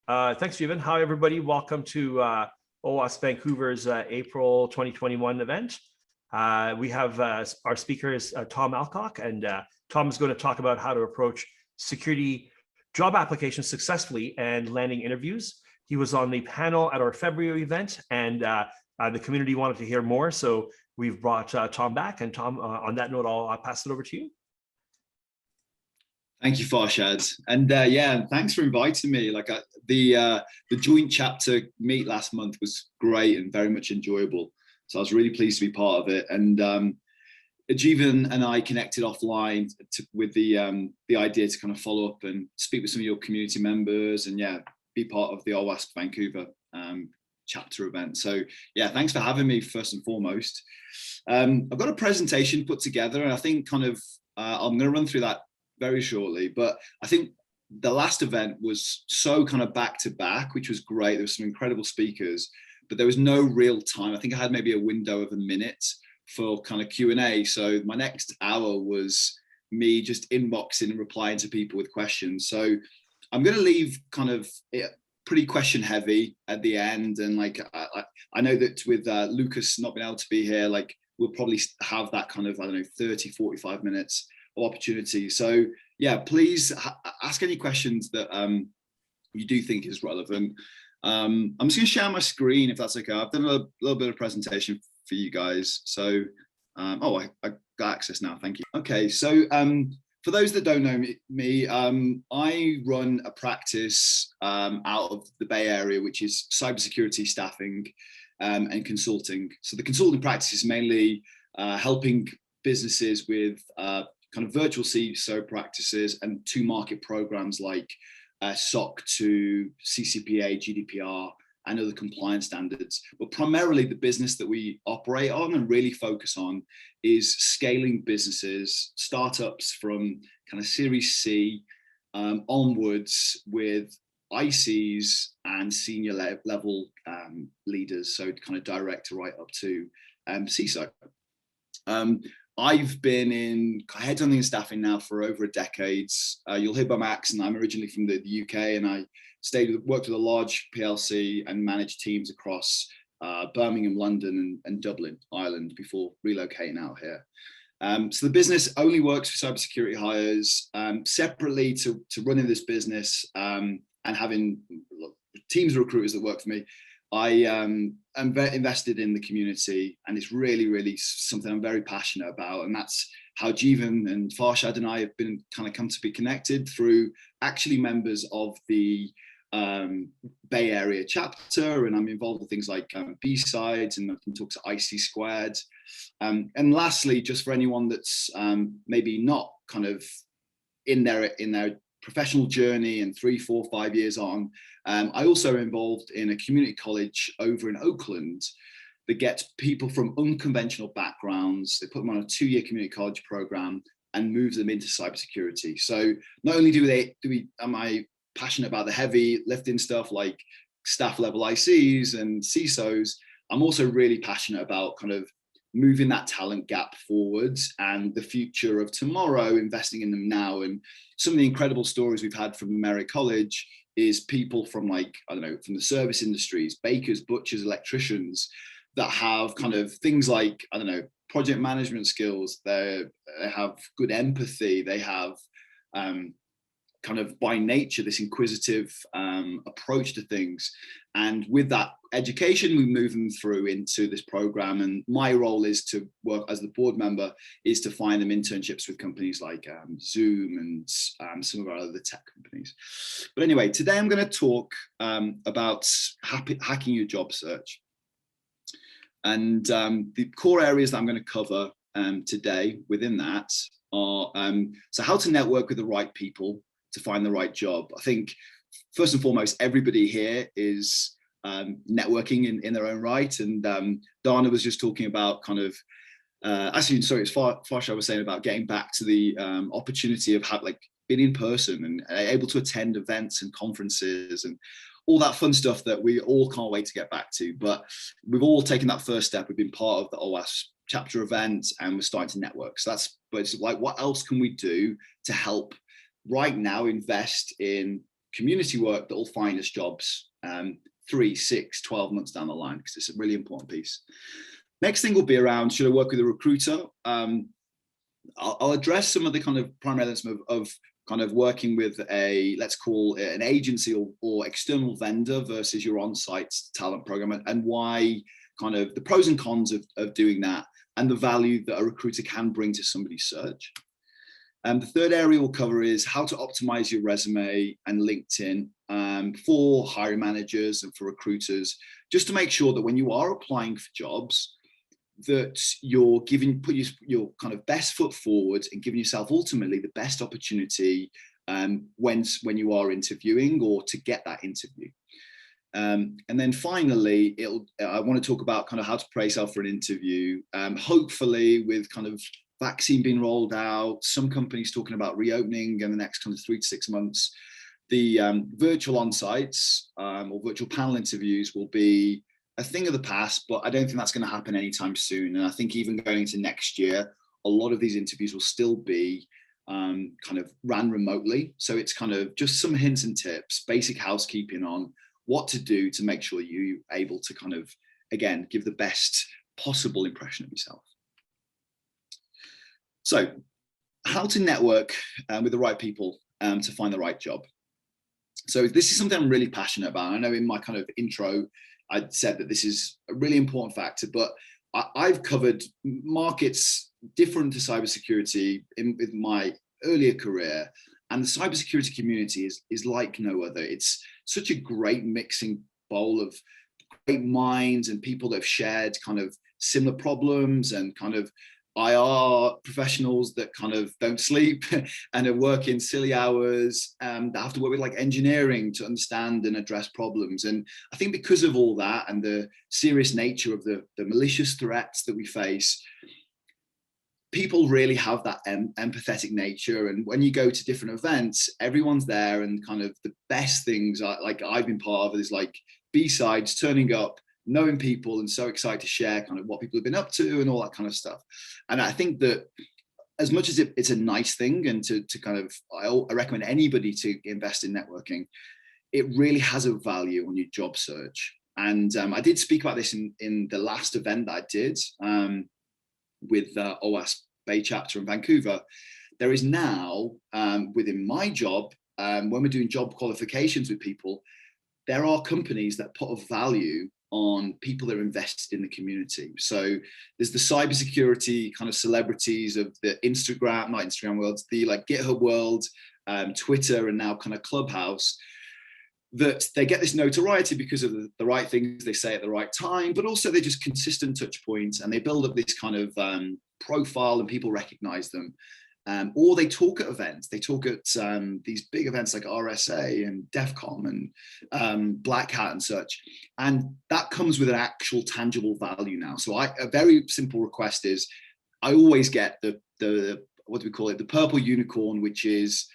Thanks, Stephen. Hi, everybody. Welcome to OWASP Vancouver's April 2021 event. We have our speaker is Tom Alcock, and Tom is going to talk about how to approach security job applications successfully and landing interviews. He was on the panel at our February event, and the community wanted to hear more, so we've brought Tom back. And Tom, on that note, I'll pass it over to you. Thank you, Farshad, and yeah, thanks for inviting me. Like the joint chapter meet last month was great and very much enjoyable, so I was really pleased to be part of it. And Jeevan and I connected offline with the idea to kind of follow up and speak with some of your community members, and yeah, be part of the OWASP Vancouver chapter event. So yeah, thanks for having me first and foremost. I've got a presentation put together, and I think kind of I'm going to run through that very shortly, but I think the last event was so kind of back to back, which was great. There were some incredible speakers, but there was no real time. I think I had maybe a window of a minute for kind of Q&A. So my next hour was me just inboxing and replying to people with questions. So I'm going to leave kind of pretty question heavy at the end. And like, I know that with Lucas not being able to be here, like we'll probably have that kind of, I don't know, 30, 45 minutes opportunity. So yeah, please ask any questions that you do think is relevant. I'm just going to share my screen if that's okay. I've done a little bit of presentation for you guys. So I got access now. Thank you. Okay, so for those that don't know me, I run a practice out of the Bay Area, which is cybersecurity staffing and consulting. So the consulting practice is mainly helping businesses with kind of virtual CISO practices and to market programs like SOC 2, CCPA, GDPR, and other compliance standards. But primarily the business that we operate on and really focus on is scaling businesses, startups from kind of Series C onwards with ICs and senior level leaders, so kind of director right up to CISO. I've been in headhunting and staffing now for over a decade. You'll hear by my accent, I'm originally from the UK, and I worked with a large PLC and managed teams across Birmingham, London, and Dublin, Ireland, before relocating out here. So the business only works for cybersecurity hires. Separately to running this business and having teams of recruiters that work for me, I am very invested in the community, and it's really, really something I'm very passionate about. And that's how Jeevan and Farshad and I have been kind of come to be connected through actually members of the Bay Area chapter. And I'm involved in things like B-sides, and I can talk to IC Squared. And lastly, just for anyone that's maybe not kind of in their professional journey and 3, 4, 5 years on, I also am involved in a community college over in Oakland that gets people from unconventional backgrounds. They put them on a 2-year community college program and moves them into cybersecurity. So not only am I passionate about the heavy lifting stuff like staff level ICs and CISOs, I'm also really passionate about kind of moving that talent gap forwards and the future of tomorrow, investing in them now. And some of the incredible stories we've had from Merritt College is people from, like, I don't know, from the service industries, bakers, butchers, electricians, that have kind of things like, I don't know, project management skills. They have good empathy. They have kind of by nature this inquisitive approach to things. And with that education, we move them through into this program. And my role is to work as the board member, is to find them internships with companies like Zoom and some of our other tech companies. But anyway, today I'm going to talk about hacking your job search. And the core areas that I'm going to cover today within that are so how to network with the right people to find the right job. I think first and foremost, everybody here is networking in their own right. And Dana was just talking about kind of, actually, sorry, it's Farsha was saying about getting back to the opportunity of like being in person and able to attend events and conferences and all that fun stuff that we all can't wait to get back to. But we've all taken that first step. We've been part of the OWASP chapter event and we're starting to network. So but it's like, what else can we do to help right now invest in community work that will find us jobs 3, 6, 12 months down the line, because it's a really important piece. Next thing will be around, should I work with a recruiter? I'll address some of the kind of primary elements of kind of working with let's call it an agency or external vendor versus your on-site talent program, and why, kind of the pros and cons of doing that, and the value that a recruiter can bring to somebody's search. The third area we'll cover is how to optimize your resume and LinkedIn for hiring managers and for recruiters, just to make sure that when you are applying for jobs, that you're put your kind of best foot forward and giving yourself ultimately the best opportunity when you are interviewing, or to get that interview. And then finally, I want to talk about kind of how to prepare yourself for an interview. Hopefully, with kind of vaccine being rolled out, some companies talking about reopening in the next kind of 3 to 6 months, the virtual on-sites or virtual panel interviews will be a thing of the past, but I don't think that's going to happen anytime soon. And I think even going into next year, a lot of these interviews will still be kind of ran remotely. So it's kind of just some hints and tips, basic housekeeping on what to do to make sure you're able to kind of, again, give the best possible impression of yourself. So how to network with the right people to find the right job. So this is something I'm really passionate about. I know in my kind of intro, I said that this is a really important factor, but I've covered markets different to cybersecurity with my earlier career, and the cybersecurity community is like no other. It's such a great mixing bowl of great minds and people that have shared kind of similar problems, and kind of IR professionals that kind of don't sleep and are working silly hours, that have to work with like engineering to understand and address problems. And I think because of all that and the serious nature of the malicious threats that we face, people really have that empathetic nature. And when you go to different events, everyone's there, and kind of the best things like I've been part of is like B-sides, turning up, knowing people, and so excited to share kind of what people have been up to and all that kind of stuff. And I think that as much as it's a nice thing, and to kind of, I recommend anybody to invest in networking, it really has a value on your job search. And I did speak about this in the last event that I did with OWASP Bay chapter in Vancouver. There is now, within my job, when we're doing job qualifications with people, there are companies that put a value on people that are invested in the community. So there's the cybersecurity kind of celebrities of the not Instagram world, the like GitHub world, Twitter, and now kind of Clubhouse, that they get this notoriety because of the right things they say at the right time, but also they're just consistent touch points, and they build up this kind of profile, and people recognize them. Or they talk at events. They talk at these big events like RSA and DEF CON and Black Hat and such. And that comes with an actual tangible value now. So a very simple request is, I always get the what do we call it? The purple unicorn, which is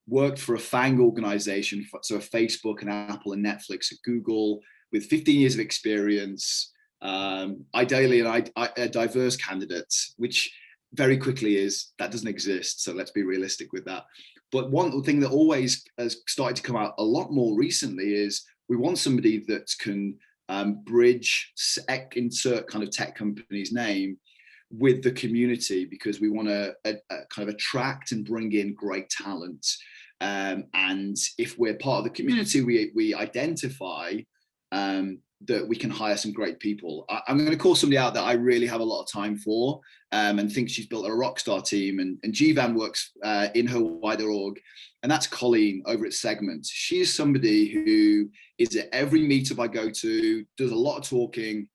worked for a FANG organization, so a Facebook and Apple and Netflix and Google, with 15 years of experience, ideally a diverse candidate, which very quickly is that doesn't exist. So let's be realistic with that. But one thing that always has started to come out a lot more recently is we want somebody that can bridge, insert kind of tech company's name with the community, because we want to kind of attract and bring in great talent. And if we're part of the community, we identify that we can hire some great people. I'm going to call somebody out that I really have a lot of time for, and think she's built a rock star team, and GVAN works in her wider org, and that's Colleen over at Segment. She is somebody who is at every meetup I go to, does a lot of talking,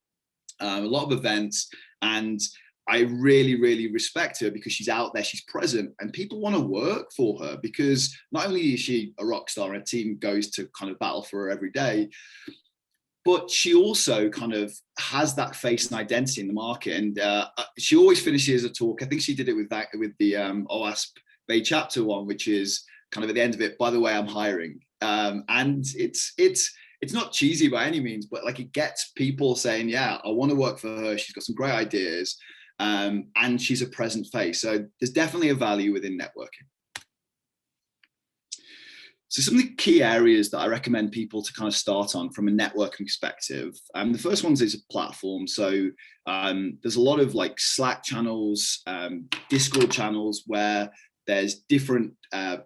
a lot of events, and I really, really respect her because she's out there, she's present, and people want to work for her, because not only is she a rock star and her team goes to kind of battle for her every day, but she also kind of has that face and identity in the market. And she always finishes a talk. I think she did it with the OWASP Bay chapter one, which is kind of at the end of it, by the way, I'm hiring. And it's not cheesy by any means, but like it gets people saying, yeah, I want to work for her. She's got some great ideas, and she's a present face. So there's definitely a value within networking. So some of the key areas that I recommend people to kind of start on from a networking perspective. The first one is a platform. So there's a lot of like Slack channels, Discord channels where there's different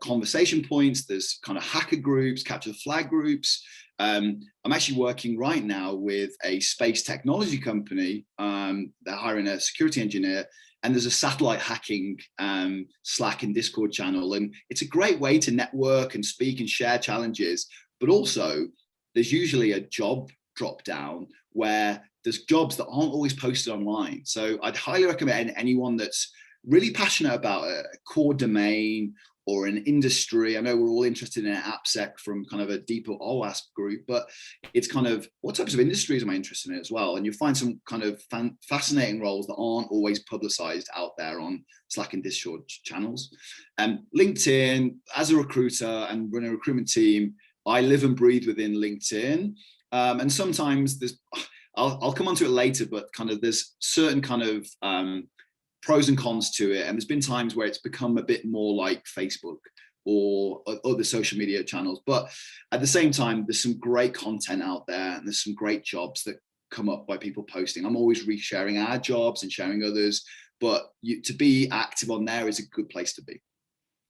conversation points. There's kind of hacker groups, capture the flag groups. I'm actually working right now with a space technology company. They're hiring a security engineer, and there's a satellite hacking Slack and Discord channel. And it's a great way to network and speak and share challenges. But also, there's usually a job drop down where there's jobs that aren't always posted online. So I'd highly recommend anyone that's really passionate about a core domain or an industry. I know we're all interested in AppSec from kind of a deeper OWASP group, but it's kind of what types of industries am I interested in as well? And you'll find some kind of fascinating roles that aren't always publicized out there on Slack and Discord channels. LinkedIn, as a recruiter and run a recruitment team, I live and breathe within LinkedIn. And sometimes there's, I'll come on to it later, but kind of there's certain kind of pros and cons to it. And there's been times where it's become a bit more like Facebook or other social media channels. But at the same time, there's some great content out there and there's some great jobs that come up by people posting. I'm always resharing our jobs and sharing others, but to be active on there is a good place to be.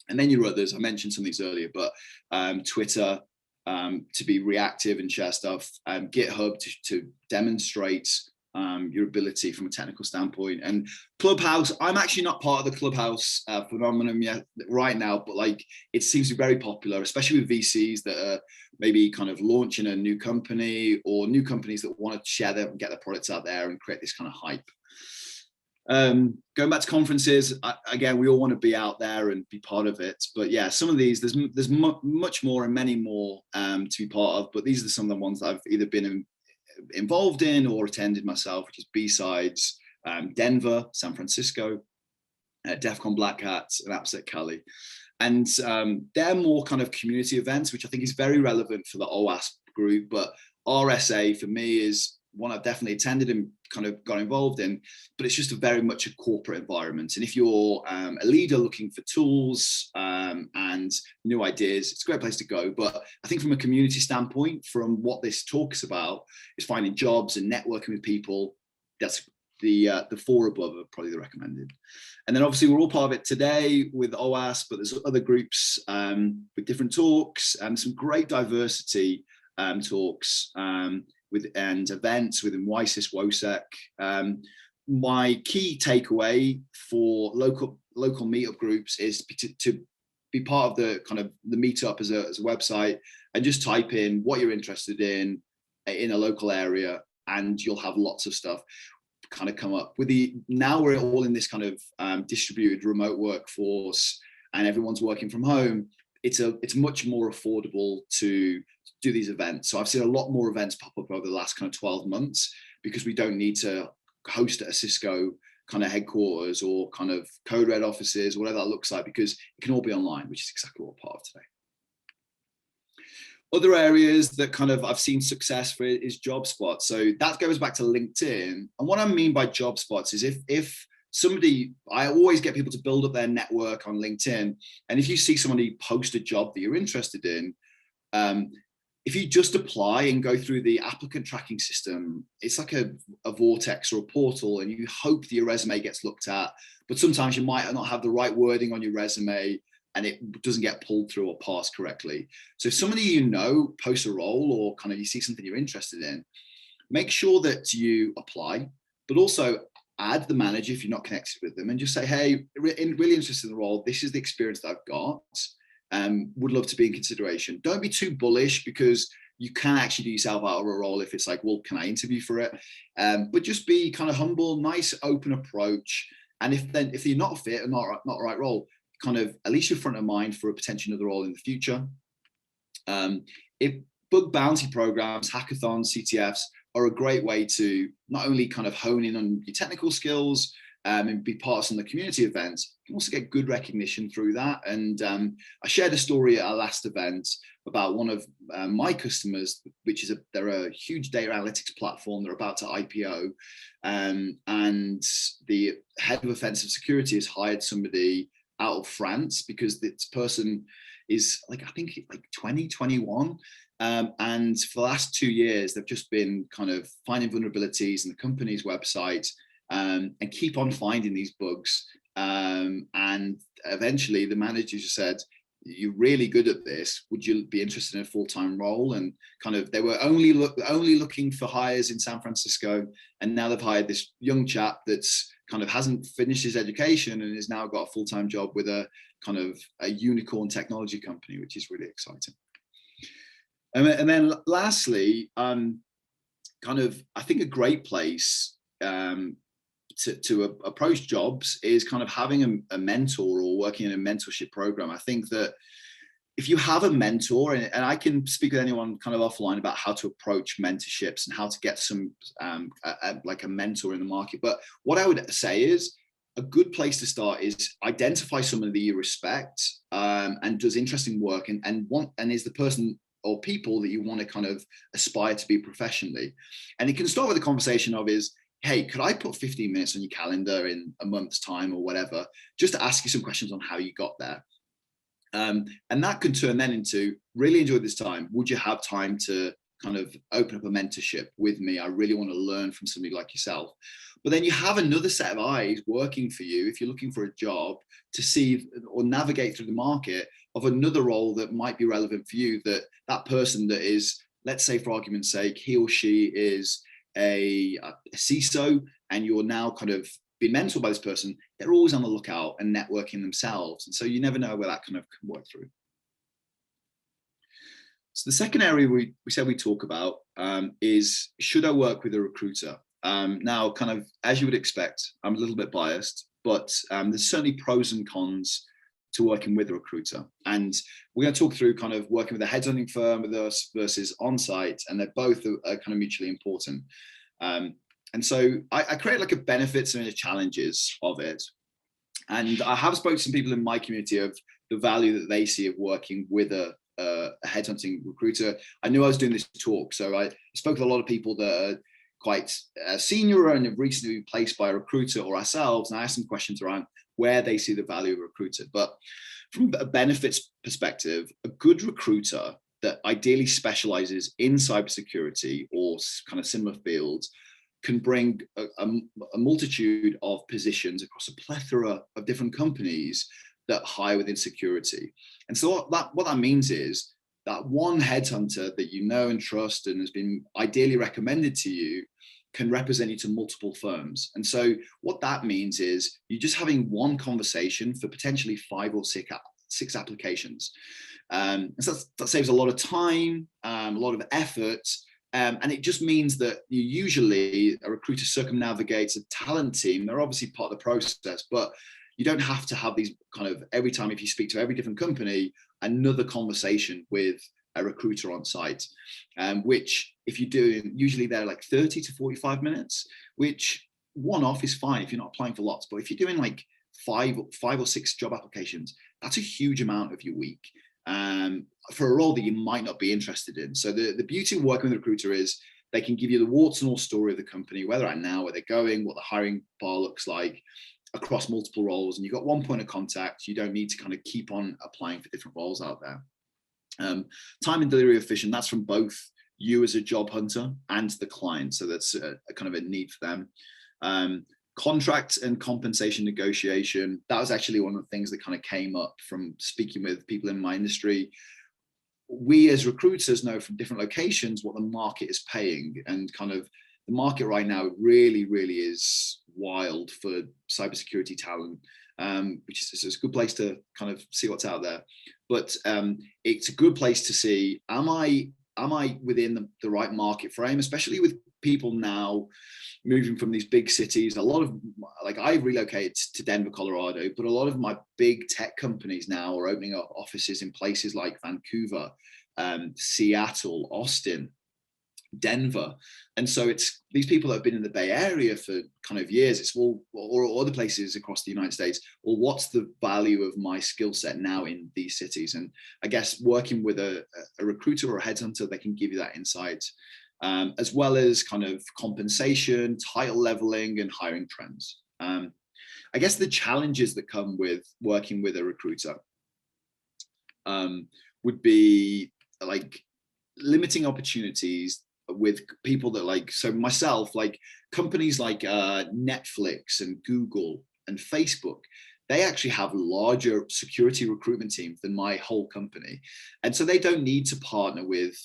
And then your others, I mentioned some of these earlier, but Twitter, to be reactive and share stuff, GitHub to demonstrate your ability from a technical standpoint, and Clubhouse. I'm actually not part of the Clubhouse phenomenon yet right now, but like it seems to be very popular, especially with VCs that are maybe kind of launching a new company or new companies that want to share them and get their products out there and create this kind of hype. Going back to conferences, again, we all want to be out there and be part of it. But yeah, some of these, there's much more and many more to be part of. But these are some of the ones that I've either been involved in or attended myself, which is B-Sides, Denver, San Francisco, DEF CON Black Hat, and AppSec Cali. And they're more kind of community events, which I think is very relevant for the OWASP group. But RSA for me is one I've definitely attended and kind of got involved in, but it's just a very much a corporate environment. And if you're a leader looking for tools and new ideas, it's a great place to go. But I think from a community standpoint, from what this talks about, is finding jobs and networking with people. That's the four above are probably the recommended. And then obviously we're all part of it today with OWASP, but there's other groups with different talks and some great diversity talks. And events within WISIS, WOSEC. My key takeaway for local meetup groups is to be part of the kind of the meetup as a website and just type in what you're interested in a local area, and you'll have lots of stuff kind of come up. Now we're all in this kind of distributed remote workforce, and everyone's working from home. It's much more affordable to do these events. So I've seen a lot more events pop up over the last kind of 12 months because we don't need to host at a Cisco kind of headquarters or kind of code red offices, whatever that looks like, because it can all be online, which is exactly what we're part of today. Other areas that kind of I've seen success for is job spots. So that goes back to LinkedIn. And what I mean by job spots is if somebody, I always get people to build up their network on LinkedIn. And if you see somebody post a job that you're interested in, if you just apply and go through the applicant tracking system, it's like a vortex or a portal, and you hope that your resume gets looked at, but sometimes you might not have the right wording on your resume and it doesn't get pulled through or parsed correctly. So if somebody you know posts a role or kind of you see something you're interested in, make sure that you apply, but also add the manager if you're not connected with them and just say, hey, really interested in the role. This is the experience that I've got. Would love to be in consideration. Don't be too bullish, because you can actually do yourself out of a role if it's like, well, can I interview for it? But just be kind of humble, nice, open approach. And if you're not a fit or not the right role, kind of at least you're front of mind for a potential other role in the future. If bug bounty programs, hackathons, CTFs are a great way to not only kind of hone in on your technical skills and be part of some of the community events, you can also get good recognition through that. And I shared a story at our last event about one of my customers, which is they're a huge data analytics platform. They're about to IPO, and the head of offensive security has hired somebody out of France because this person is like, I think like 2021. And for the last 2 years, they've just been kind of finding vulnerabilities in the company's website, and keep on finding these bugs. And eventually the manager just said, you're really good at this. Would you be interested in a full-time role? And kind of, they were only looking for hires in San Francisco. And now they've hired this young chap that's kind of hasn't finished his education and has now got a full-time job with a kind of a unicorn technology company, which is really exciting. And then lastly, kind of, I think a great place to approach jobs is kind of having a mentor or working in a mentorship program. I think that if you have a mentor, and I can speak with anyone kind of offline about how to approach mentorships and how to get some like a mentor in the market. But what I would say is a good place to start is identify someone that you respect and does interesting work and is the person or people that you want to kind of aspire to be professionally. And it can start with a conversation of hey, could I put 15 minutes on your calendar in a month's time or whatever, just to ask you some questions on how you got there. And that can turn then into, really enjoyed this time. Would you have time to kind of open up a mentorship with me? I really want to learn from somebody like yourself. But then you have another set of eyes working for you if you're looking for a job to see or navigate through the market of another role that might be relevant for you, that person that is, let's say for argument's sake, he or she is a CISO, and you're now kind of being mentored by this person. They're always on the lookout and networking themselves. And so you never know where that kind of can work through. So the second area we said we talk about is, should I work with a recruiter? Now, kind of, as you would expect, I'm a little bit biased, but there's certainly pros and cons to working with a recruiter. And we're going to talk through kind of working with a headhunting firm with us versus on-site, and they're both are kind of mutually important. And so I create like a benefits and a challenges of it. And I have spoken to some people in my community of the value that they see of working with a headhunting recruiter. I knew I was doing this talk, so I spoke with a lot of people that are quite senior and have recently been placed by a recruiter or ourselves, and I asked some questions around where they see the value of a recruiter. But from a benefits perspective, a good recruiter that ideally specializes in cybersecurity or kind of similar fields can bring a multitude of positions across a plethora of different companies that hire within security. And so what that means is that one headhunter that you know and trust and has been ideally recommended to you can represent you to multiple firms. And so what that means is you're just having one conversation for potentially 5 or 6 applications. And so that saves a lot of time, a lot of effort. And it just means that you usually, a recruiter circumnavigates a talent team. They're obviously part of the process, but you don't have to have these kind of every time, if you speak to every different company, another conversation with a recruiter on site, which if you do, usually they're like 30 to 45 minutes, which one-off is fine if you're not applying for lots. But if you're doing like five or 6 job applications, that's a huge amount of your week for a role that you might not be interested in. So the beauty of working with a recruiter is they can give you the warts and all story of the company, where they're at now, where they're going, what the hiring bar looks like across multiple roles. And you've got one point of contact. You don't need to kind of keep on applying for different roles out there. Time and delivery efficient, that's from both you as a job hunter and the client. So that's a kind of a need for them. Contract and compensation negotiation, that was actually one of the things that kind of came up from speaking with people in my industry. We as recruiters know from different locations what the market is paying, and kind of the market right now really, really is wild for cybersecurity talent, which is a good place to kind of see what's out there. But it's a good place to see, am I within the right market frame, especially with people now moving from these big cities. A lot of, like, I relocated to Denver, Colorado, but a lot of my big tech companies now are opening up offices in places like Vancouver, Seattle, Austin, Denver. And so it's these people that have been in the Bay Area for kind of years. It's all, or other places across the United States. Well, what's the value of my skill set now in these cities? And I guess working with a recruiter or a headhunter, they can give you that insight, as well as kind of compensation, title leveling, and hiring trends. I guess the challenges that come with working with a recruiter. would be like limiting opportunities with people that like, so myself, like companies like Netflix and Google and Facebook, they actually have larger security recruitment teams than my whole company. And so they don't need to partner with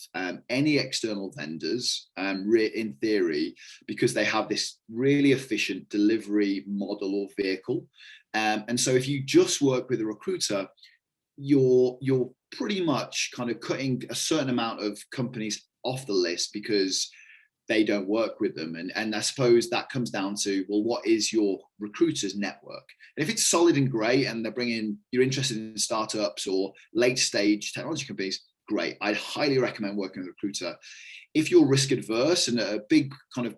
any external vendors in theory, because they have this really efficient delivery model or vehicle. And so if you just work with a recruiter, you're pretty much kind of cutting a certain amount of companies off the list because they don't work with them. And I suppose that comes down to, well, what is your recruiter's network? And if it's solid and great and you're interested in startups or late stage technology companies, great. I'd highly recommend working with a recruiter. If you're risk adverse, and a big kind of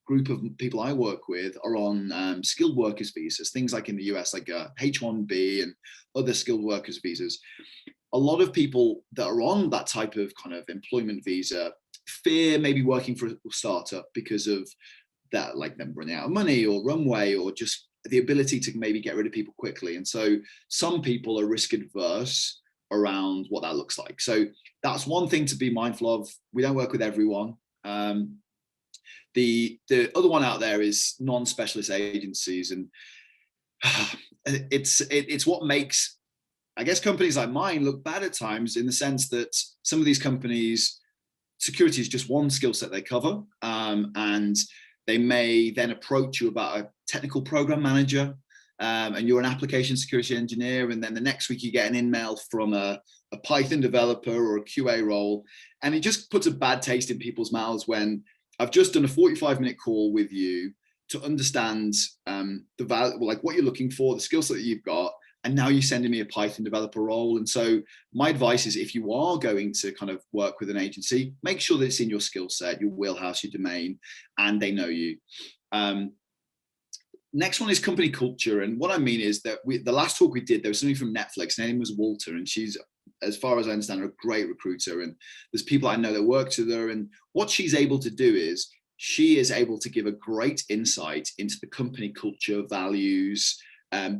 group of people I work with are on skilled workers visas, things like in the US, like H-1B and other skilled workers visas. A lot of people that are on that type of kind of employment visa fear maybe working for a startup because of that, like them running out of money or runway, or just the ability to maybe get rid of people quickly. And so some people are risk adverse around what that looks like. So that's one thing to be mindful of. We don't work with everyone. The other one out there is non-specialist agencies, and it's what makes, I guess, companies like mine look bad at times, in the sense that some of these companies, security is just one skill set they cover, and they may then approach you about a technical program manager, and you're an application security engineer, and then the next week you get an email from a Python developer or a QA role, and it just puts a bad taste in people's mouths when I've just done a 45-minute call with you to understand the value, like what you're looking for, the skill set that you've got, and now you're sending me a Python developer role. And so my advice is, if you are going to kind of work with an agency, make sure that it's in your skill set, your wheelhouse, your domain, and they know you. Next one is company culture. And what I mean is that the last talk we did, there was somebody from Netflix, and her name was Walter, and she's, as far as I understand, a great recruiter. And there's people I know that work with her. And what she's able to do is, she is able to give a great insight into the company culture, values,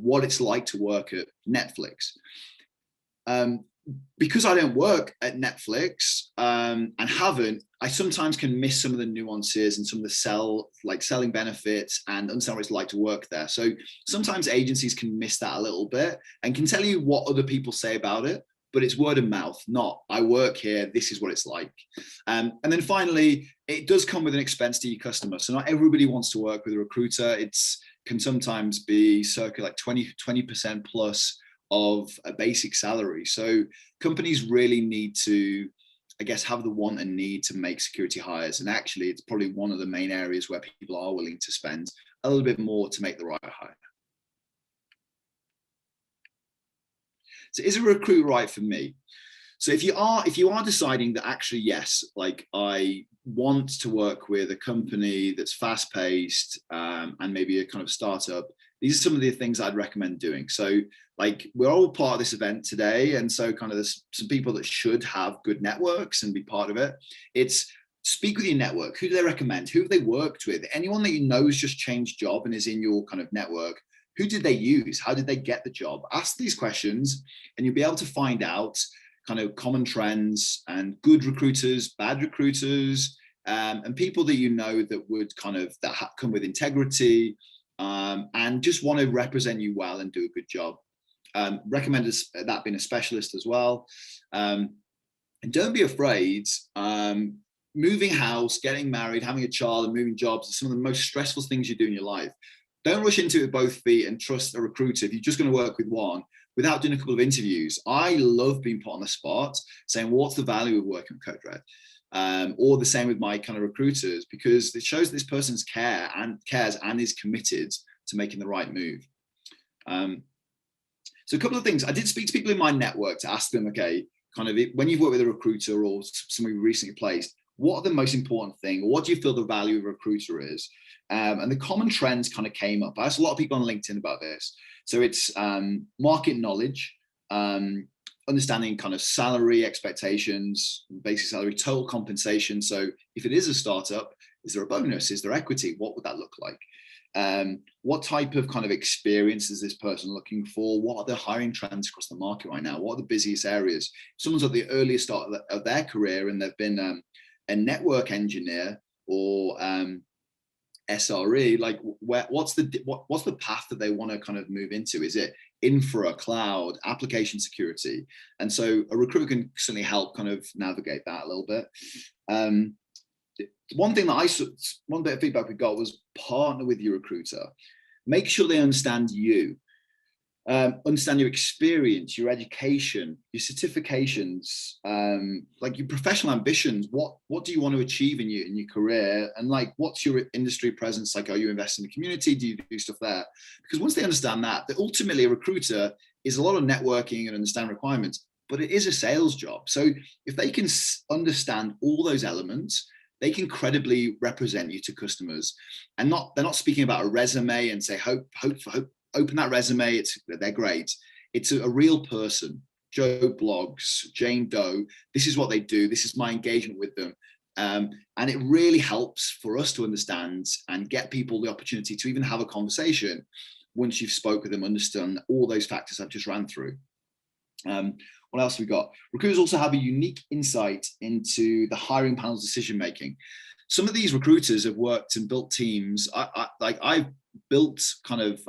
what it's like to work at Netflix. Because I don't work at Netflix and haven't, I sometimes can miss some of the nuances and some of the selling benefits and understand what it's like to work there. So sometimes agencies can miss that a little bit and can tell you what other people say about it, but it's word of mouth, not I work here, this is what it's like. And then finally, it does come with an expense to your customer. So not everybody wants to work with a recruiter. Can sometimes be circa like 20% plus of a basic salary. So companies really need to, I guess, have the want and need to make security hires. And actually, it's probably one of the main areas where people are willing to spend a little bit more to make the right hire. So is a recruit right for me? So if you are deciding that actually, yes, like I want to work with a company that's fast paced and maybe a kind of startup, these are some of the things I'd recommend doing. So like, we're all part of this event today. And so kind of there's some people that should have good networks and be part of it. It's speak with your network. Who do they recommend? Who have they worked with? Anyone that you know has just changed job and is in your kind of network. Who did they use? How did they get the job? Ask these questions and you'll be able to find out kind of common trends and good recruiters, bad recruiters, and people that you know that would kind of come with integrity and just want to represent you well and do a good job. Recommend that being a specialist as well. And don't be afraid. Moving house, getting married, having a child and moving jobs are some of the most stressful things you do in your life. Don't rush into it with both feet and trust a recruiter if you're just going to work with one without doing a couple of interviews. I love being put on the spot saying, what's the value of working with Code Red? Or the same with my kind of recruiters, because it shows this person's cares and is committed to making the right move. So a couple of things. I did speak to people in my network to ask them, okay, kind of when you've worked with a recruiter or somebody recently placed, what are the most important thing? What do you feel the value of a recruiter is? And the common trends kind of came up. I asked a lot of people on LinkedIn about this. So it's market knowledge, understanding kind of salary expectations, basic salary, total compensation. So if it is a startup, is there a bonus? Is there equity? What would that look like? What type of kind of experience is this person looking for? What are the hiring trends across the market right now? What are the busiest areas? If someone's at the earliest start of their career and they've been a network engineer or SRE, like what's the path that they want to kind of move into? Is it infra, cloud, application security? And so a recruiter can certainly help kind of navigate that a little bit. One bit of feedback we got was partner with your recruiter. Make sure they understand you, understand your experience, your education, your certifications, like your professional ambitions. What do you want to achieve in your career? And like, what's your industry presence? Like, are you investing in the community? Do you do stuff there? Because once they understand that ultimately a recruiter is a lot of networking and understand requirements, but it is a sales job. So if they can understand all those elements, they can credibly represent you to customers, and they're not speaking about a resume and say, open that resume, they're great. It's a real person. Joe Blogs, Jane Doe, this is what they do. This is my engagement with them. And it really helps for us to understand and get people the opportunity to even have a conversation once you've spoke with them, understand all those factors I've just ran through. What else have we got? Recruiters also have a unique insight into the hiring panel's decision making. Some of these recruiters have worked and built teams. I've built kind of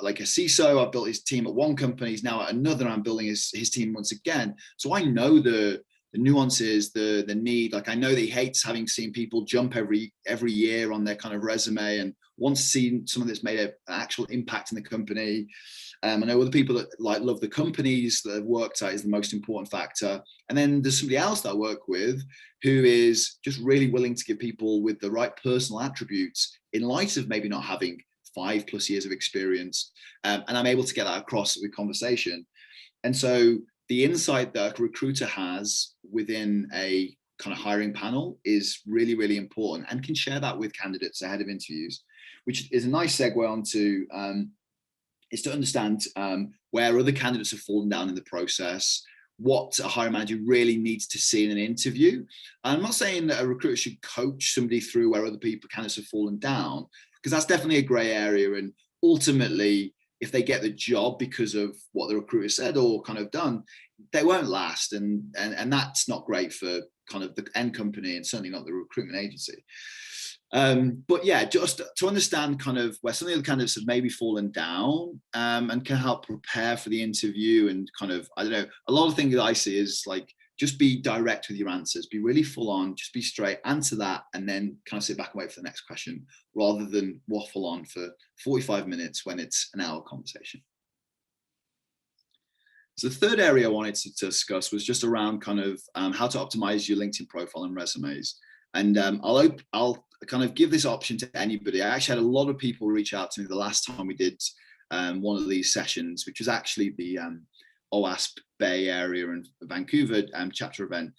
like a CISO. I've built his team at one company. He's now at another. I'm building his team once again. So I know the nuances, the need. Like I know that he hates having seen people jump every year on their kind of resume, and wants to see someone that's made an actual impact in the company. I know other people that like love the companies that have worked at is the most important factor. And then there's somebody else that I work with who is just really willing to give people with the right personal attributes in light of maybe not having 5+ years of experience. And I'm able to get that across with conversation. And so the insight that a recruiter has within a kind of hiring panel is really, really important, and can share that with candidates ahead of interviews, which is a nice segue onto is to understand where other candidates have fallen down in the process, what a hiring manager really needs to see in an interview. I'm not saying that a recruiter should coach somebody through where other candidates have fallen down, because that's definitely a gray area. And ultimately, if they get the job because of what the recruiter said or kind of done, they won't last. And that's not great for kind of the end company, and certainly not the recruitment agency. But yeah, just to understand kind of where some of the candidates have maybe fallen down, and can help prepare for the interview. And kind of, I don't know, a lot of things that I see is like, just be direct with your answers, be really full on, just be straight, answer that, and then kind of sit back and wait for the next question, rather than waffle on for 45 minutes when it's an hour conversation. So the third area I wanted to discuss was just around kind of how to optimize your LinkedIn profile and resumes. And I'll kind of give this option to anybody. I actually had a lot of people reach out to me the last time we did one of these sessions, which was actually the OWASP Bay Area and Vancouver chapter event.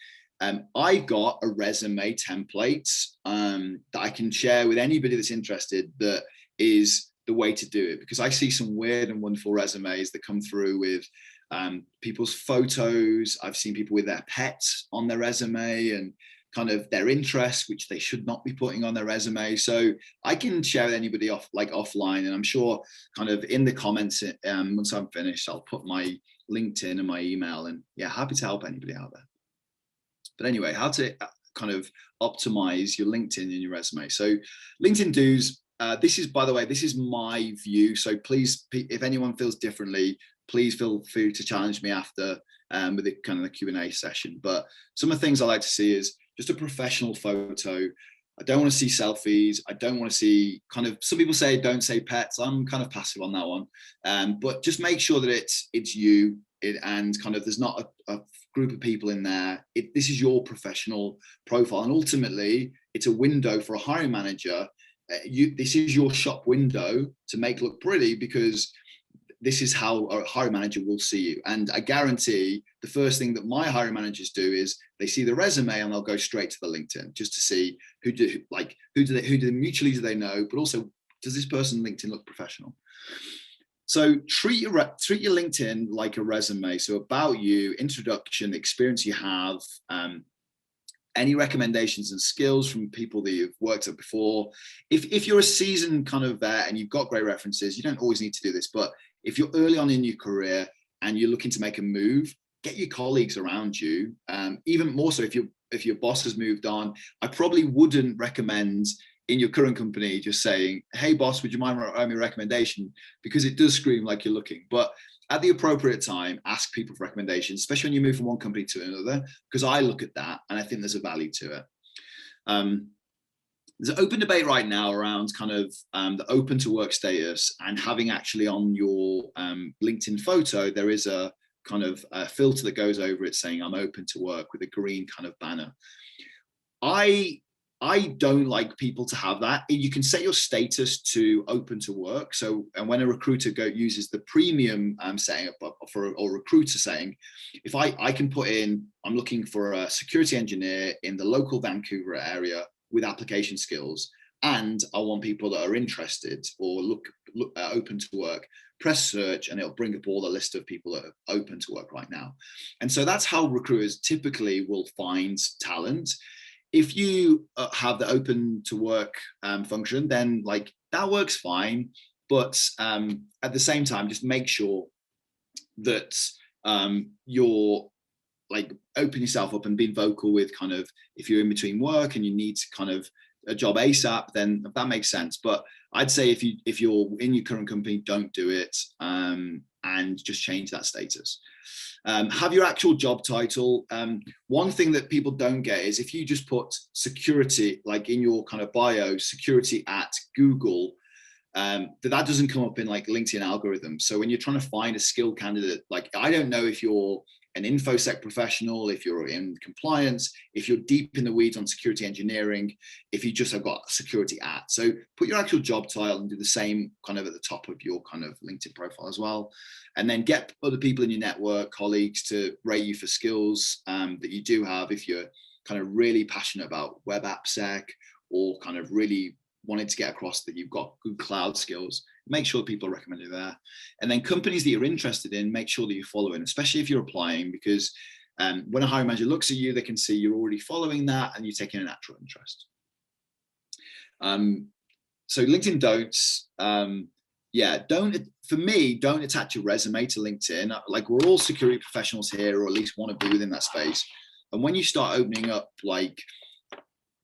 I got a resume template that I can share with anybody that's interested, that is the way to do it, because I see some weird and wonderful resumes that come through with people's photos. I've seen people with their pets on their resume and kind of their interests, which they should not be putting on their resume. So I can share with anybody offline, and I'm sure kind of in the comments once I'm finished, I'll put my LinkedIn and my email, and yeah, happy to help anybody out there. But anyway, how to kind of optimize your LinkedIn and your resume. So LinkedIn do's, this is, by the way, this is my view. So please, if anyone feels differently, please feel free to challenge me after with the kind of the Q&A session. But some of the things I like to see is just a professional photo. I don't want to see selfies. I don't want to see kind of, some people say don't say pets. I'm kind of passive on that one. But just make sure that it's you, and kind of there's not a group of people in there. This is your professional profile, and ultimately it's a window for a hiring manager. This is your shop window to make look pretty, because this is how a hiring manager will see you. And I guarantee the first thing that my hiring managers do is they see the resume and they'll go straight to the LinkedIn, just to see who mutually do they know, but also, does this person LinkedIn look professional? So treat your LinkedIn like a resume. So about you, introduction, the experience you have, any recommendations and skills from people that you've worked with before. If you're a seasoned kind of vet and you've got great references, you don't always need to do this, but if you're early on in your career and you're looking to make a move, get your colleagues around you. Even more so if your boss has moved on, I probably wouldn't recommend in your current company just saying, hey boss, would you mind writing me a recommendation? Because it does scream like you're looking. But at the appropriate time, ask people for recommendations, especially when you move from one company to another, because I look at that and I think there's a value to it. There's an open debate right now around kind of the open to work status, and having actually on your LinkedIn photo, there is a kind of a filter that goes over it saying I'm open to work with a green kind of banner. I don't like people to have that. You can set your status to open to work. So, and when a recruiter uses the premium setting or recruiter saying, if I can put in, I'm looking for a security engineer in the local Vancouver area with application skills, and I want people that are interested or look open to work, press search, and it'll bring up all the list of people that are open to work right now. And so that's how recruiters typically will find talent. If you have the open to work function, then like that works fine. But at the same time, just make sure that you're like open yourself up and being vocal with kind of, if you're in between work and you need kind of a job ASAP, then that makes sense. But I'd say if you're in your current company, don't do it, and just change that status. Have your actual job title. One thing that people don't get is if you just put security, like in your kind of bio, security at Google, that doesn't come up in like LinkedIn algorithm. So when you're trying to find a skilled candidate, like I don't know if you're an infosec professional, if you're in compliance, if you're deep in the weeds on security engineering, if you just have got security at. So put your actual job title and do the same kind of at the top of your kind of LinkedIn profile as well. And then get other people in your network, colleagues, to rate you for skills that you do have. If you're kind of really passionate about web AppSec or kind of really wanted to get across that you've got good cloud skills, make sure that people are recommended there. And then companies that you're interested in, make sure that you're following, especially if you're applying, because when a hiring manager looks at you, they can see you're already following that and you're taking a natural interest. So LinkedIn don'ts, for me, don't attach your resume to LinkedIn. Like, we're all security professionals here, or at least want to be within that space. And when you start opening up like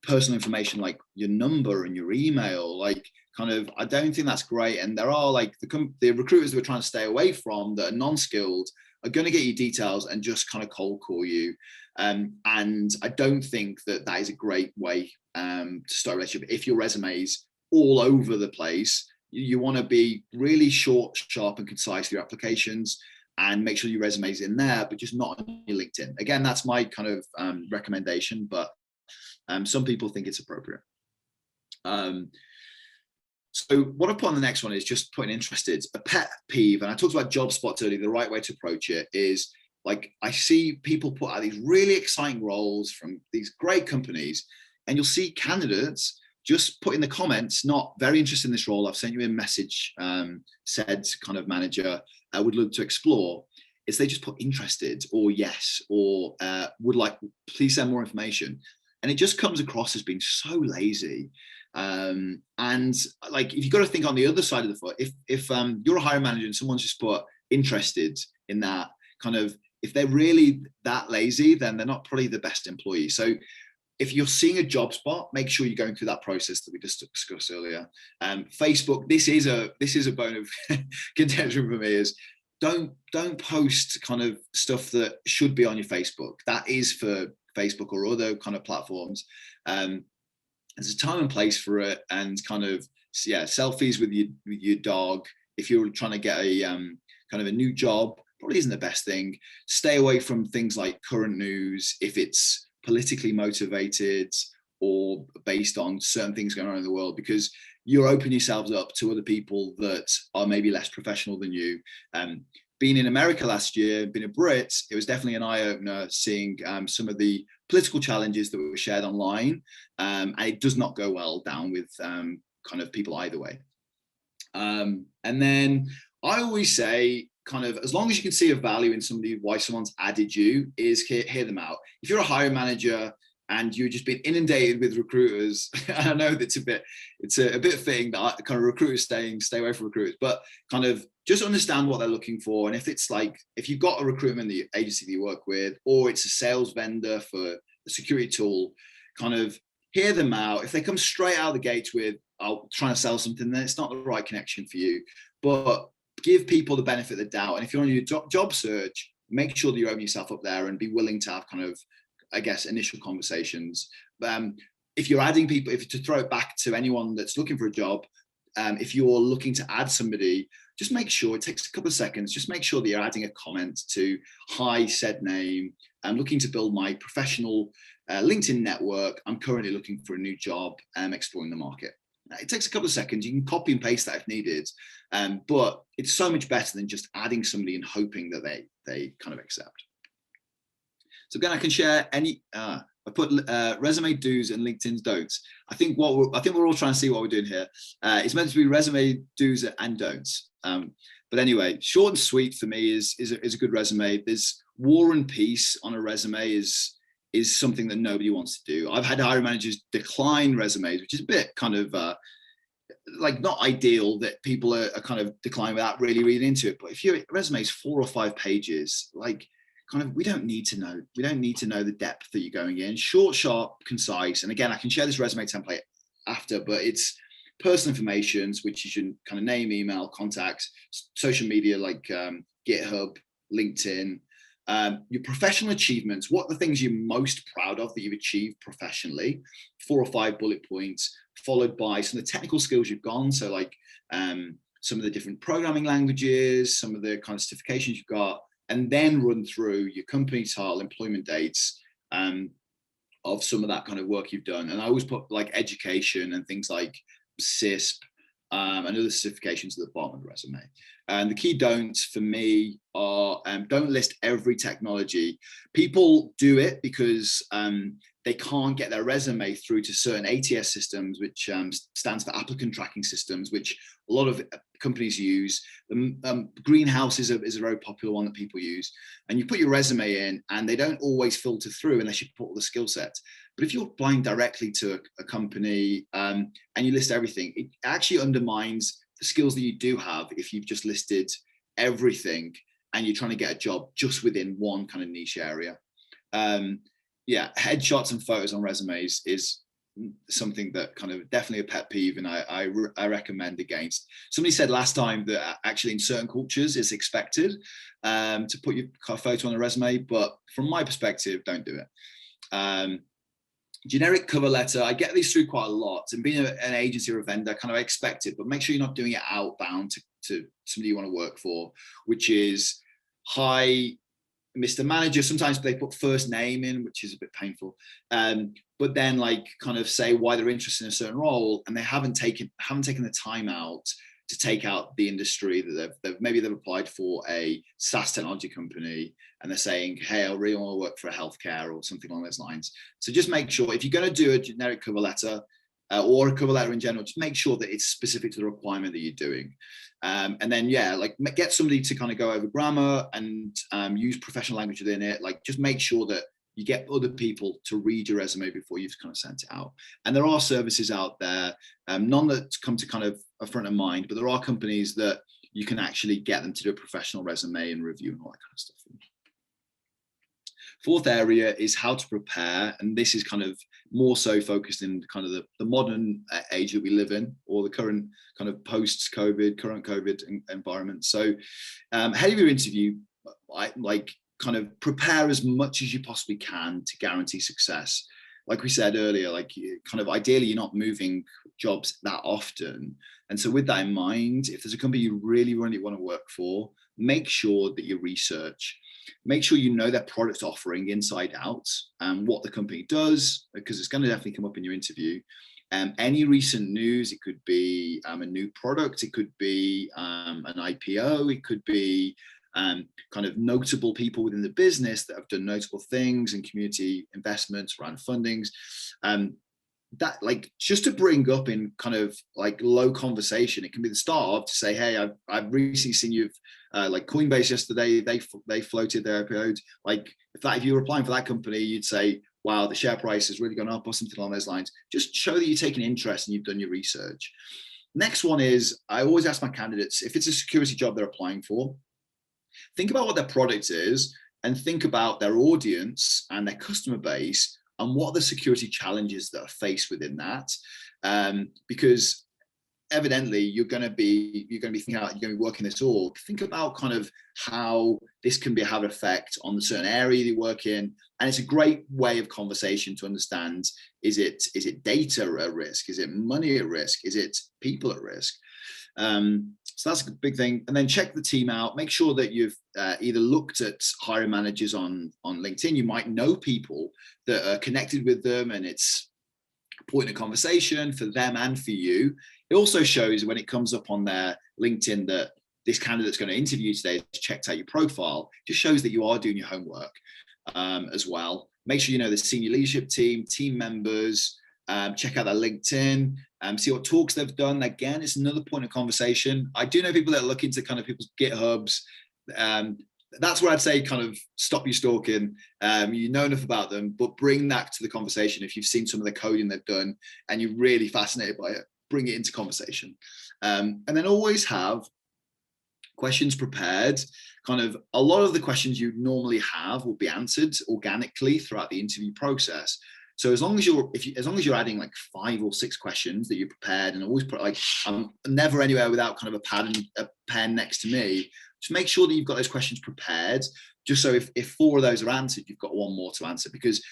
personal information, like your number and your email, like kind of, I don't think that's great. And there are like the recruiters that we're trying to stay away from that are non-skilled are going to get you details and just kind of cold call you. And I don't think that is a great way to start a relationship. If your resume's all over the place, you want to be really short, sharp, and concise with your applications, and make sure your resume's in there, but just not on your LinkedIn. Again, that's my kind of recommendation, but some people think it's appropriate. So what I put on the next one is just putting interested. A pet peeve, and I talked about job spots earlier, the right way to approach it is, like, I see people put out these really exciting roles from these great companies, and you'll see candidates just put in the comments, not very interested in this role. I've sent you a message, said kind of manager, I would love to explore. It's they just put interested or yes, or would like, please send more information. And it just comes across as being so lazy. And like, if you've got to think on the other side of the foot, if you're a hiring manager and someone's just put interested in that, kind of, if they're really that lazy, then they're not probably the best employee. So if you're seeing a job spot, make sure you're going through that process that we just discussed earlier. Facebook, this is a bone of contention for me, is don't post kind of stuff that should be on your Facebook. That is for Facebook or other kind of platforms. There's a time and place for it, and kind of, yeah, selfies with your dog. If you're trying to get a kind of a new job, probably isn't the best thing. Stay away from things like current news if it's politically motivated or based on certain things going on in the world, because you're opening yourselves up to other people that are maybe less professional than you. Being in America last year, being a Brit, it was definitely an eye-opener seeing some of the political challenges that were shared online, and it does not go well down with kind of people either way. And then I always say, kind of, as long as you can see a value in somebody, why someone's added you, is hear them out. If you're a hiring manager and you've just been inundated with recruiters. I know that's it's a bit fitting that kind of recruiters stay away from recruiters, but kind of just understand what they're looking for. And if it's like, if you've got a recruitment agency that you work with, or it's a sales vendor for a security tool, kind of hear them out. If they come straight out of the gates with, "I'll try to sell something," then it's not the right connection for you. But give people the benefit of the doubt. And if you're on your job search, make sure that you open yourself up there and be willing to have kind of, I guess, initial conversations. If you're adding people, if to throw it back to anyone that's looking for a job, if you're looking to add somebody, just make sure, it takes a couple of seconds, just make sure that you're adding a comment to, "Hi, said name. I'm looking to build my professional LinkedIn network. I'm currently looking for a new job. Exploring the market." It takes a couple of seconds. You can copy and paste that if needed, but it's so much better than just adding somebody and hoping that they kind of accept. So again, I can share any. I put resume do's and LinkedIn's don'ts. I think we're all trying to see what we're doing here. It's meant to be resume do's and don'ts. But anyway, short and sweet for me is a good resume. There's war and peace on a resume is something that nobody wants to do. I've had hiring managers decline resumes, which is a bit kind of like not ideal, that people are kind of declining without really reading into it. But if your resume is 4 or 5 pages, like, kind of, we don't need to know the depth that you're going in. Short, sharp, concise. And again, I can share this resume template after, but it's personal information, which you should kind of name, email, contacts, social media like GitHub, LinkedIn, your professional achievements. What are the things you're most proud of that you've achieved professionally? 4 or 5 bullet points, followed by some of the technical skills you've gone. So like some of the different programming languages, some of the kind of certifications you've got, and then run through your company title, employment dates, of some of that kind of work you've done. And I always put like education and things like CISP and other certifications at the bottom of the resume. And the key don'ts for me are, don't list every technology. People do it because they can't get their resume through to certain ATS systems, which stands for applicant tracking systems, which a lot of companies use. Greenhouse is a very popular one that people use. And you put your resume in and they don't always filter through unless you put all the skill sets. But if you're applying directly to a company and you list everything, it actually undermines the skills that you do have if you've just listed everything and you're trying to get a job just within one kind of niche area. Yeah, headshots and photos on resumes is something that kind of definitely a pet peeve, and I recommend against. Somebody said last time that actually in certain cultures it's expected to put your photo on a resume, but from my perspective, don't do it. Generic cover letter, I get these through quite a lot, and being an agency or a vendor, kind of expect it, but make sure you're not doing it outbound to somebody you want to work for, which is, "Hi, Mr. Manager." Sometimes they put first name in, which is a bit painful, but then like kind of say why they're interested in a certain role, and they haven't taken the time out to take out the industry that they've applied for a SaaS technology company, and they're saying, "Hey, I really want to work for a healthcare," or something along those lines. So just make sure, if you're going to do a generic cover letter or a cover letter in general, just make sure that it's specific to the requirement that you're doing. And then, yeah, like get somebody to kind of go over grammar and use professional language within it. Like, just make sure that you get other people to read your resume before you've kind of sent it out. And there are services out there, none that come to kind of a front of mind, but there are companies that you can actually get them to do a professional resume and review and all that kind of stuff. Fourth area is how to prepare, and this is kind of more so focused in kind of the modern age that we live in, or the current kind of post-COVID, current COVID environment. So ahead of your interview, like kind of prepare as much as you possibly can to guarantee success. Like we said earlier, like kind of ideally you're not moving jobs that often. And so with that in mind, if there's a company you really, really want to work for, make sure that you research. Make sure you know their product offering inside out and what the company does, because it's going to definitely come up in your interview. Any recent news, it could be a new product, it could be an IPO, it could be kind of notable people within the business that have done notable things and community investments around fundings. That, like, just to bring up in kind of like low conversation, it can be the start of to say, "Hey, I've recently seen you've like Coinbase yesterday, they floated their IPO." Like if you were applying for that company, you'd say, wow, the share price has really gone up or something along those lines. Just show that you're taking interest and you've done your research. Next one is, I always ask my candidates, if it's a security job they're applying for, think about what their product is and think about their audience and their customer base and what are the security challenges that are faced within that. Because evidently you're going to be thinking about, you're going to be working this org. Think about kind of how this can have an effect on the certain area you work in. And it's a great way of conversation to understand, is it data at risk? Is it money at risk? Is it people at risk? So that's a big thing. And then check the team out. Make sure that you've either looked at hiring managers on LinkedIn. You might know people that are connected with them, and it's a point of conversation for them and for you. It also shows when it comes up on their LinkedIn that this candidate's going to interview you today has checked out your profile. Just shows that you are doing your homework as well. Make sure you know the senior leadership team members. Check out their LinkedIn, see what talks they've done. Again, it's another point of conversation. I do know people that are looking to kind of people's GitHubs. That's where I'd say kind of stop your stalking. You know enough about them, but bring that to the conversation. If you've seen some of the coding they've done and you're really fascinated by it, bring it into conversation. And then always have questions prepared. Kind of a lot of the questions you normally have will be answered organically throughout the interview process. So as long as you're adding like 5 or 6 questions that you're prepared, and always put, like, I'm never anywhere without kind of a pen next to me. Just make sure that you've got those questions prepared, just so if 4 of those are answered, you've got 1 more to answer. Because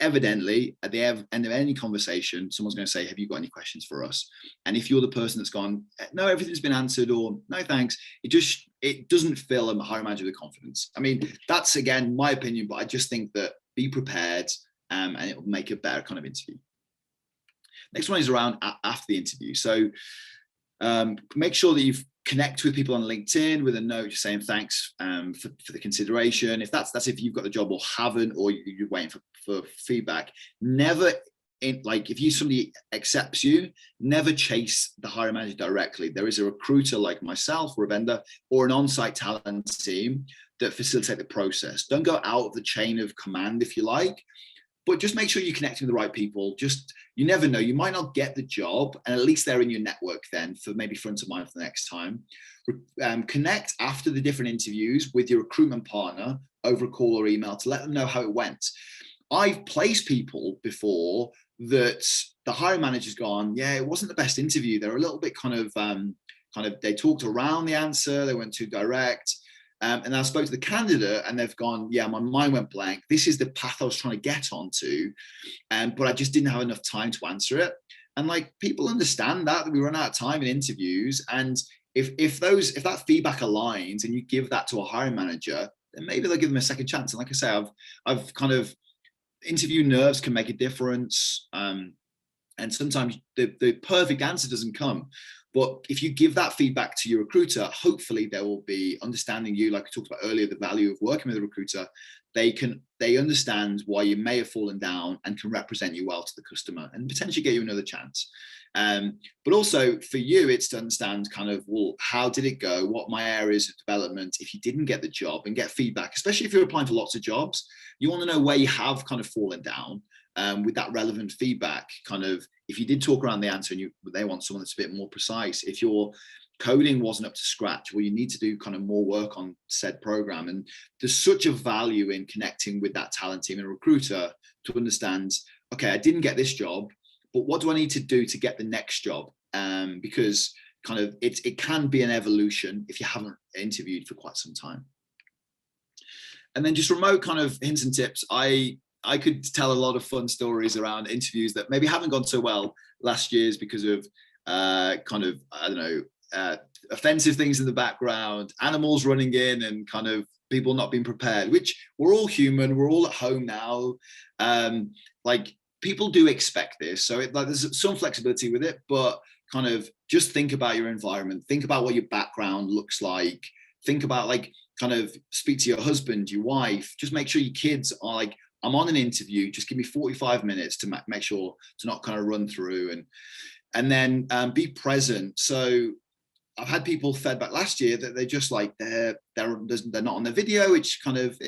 evidently at the end of any conversation, someone's going to say, have you got any questions for us? And if you're the person that's gone, no, everything's been answered, or no thanks, it doesn't fill a hiring manager with confidence. I mean, that's again my opinion, but I just think that be prepared, and it will make a better kind of interview. Next one is around after the interview. So make sure that you've connect with people on LinkedIn with a note just saying thanks for the consideration. If that's if you've got the job or haven't, or you're waiting for feedback. Never, if somebody accepts you, never chase the hiring manager directly. There is a recruiter like myself or a vendor or an on-site talent team that facilitate the process. Don't go out of the chain of command, if you like, but just make sure you're connecting with the right people. You never know, you might not get the job, and at least they're in your network then for maybe front of mind for the next time. Connect after the different interviews with your recruitment partner over a call or email to let them know how it went. I've placed people before that the hiring manager's gone, yeah, it wasn't the best interview. They're a little bit they talked around the answer, they weren't too direct. And I spoke to the candidate and they've gone, yeah, my mind went blank. This is the path I was trying to get onto, but I just didn't have enough time to answer it. And like, people understand that we run out of time in interviews. And if that feedback aligns and you give that to a hiring manager, then maybe they'll give them a second chance. And like I say, I've kind of, interview nerves can make a difference. And sometimes the perfect answer doesn't come. But if you give that feedback to your recruiter, hopefully they will be understanding you, like I talked about earlier, the value of working with a recruiter. They understand why you may have fallen down and can represent you well to the customer and potentially get you another chance. But also for you, it's to understand kind of, well, how did it go? What my areas of development, if you didn't get the job, and get feedback, especially if you're applying for lots of jobs, you want to know where you have kind of fallen down. With that relevant feedback, kind of, if you did talk around the answer and they want someone that's a bit more precise, if your coding wasn't up to scratch, well, you need to do kind of more work on said program. And there's such a value in connecting with that talent team and recruiter to understand, okay, I didn't get this job, but what do I need to do to get the next job? Because kind of it can be an evolution if you haven't interviewed for quite some time. And then just remote kind of hints and tips. I could tell a lot of fun stories around interviews that maybe haven't gone so well last year's because of kind of, I don't know, offensive things in the background, animals running in, and kind of people not being prepared, which we're all human. We're all at home now. Like, people do expect this. So there's some flexibility with it, but kind of just think about your environment. Think about what your background looks like. Think about, like, kind of speak to your husband, your wife. Just make sure your kids are like, I'm on an interview, just give me 45 minutes to make sure to not kind of run through, and then be present. So I've had people fed back last year that they just like, they're not on the video, which kind of,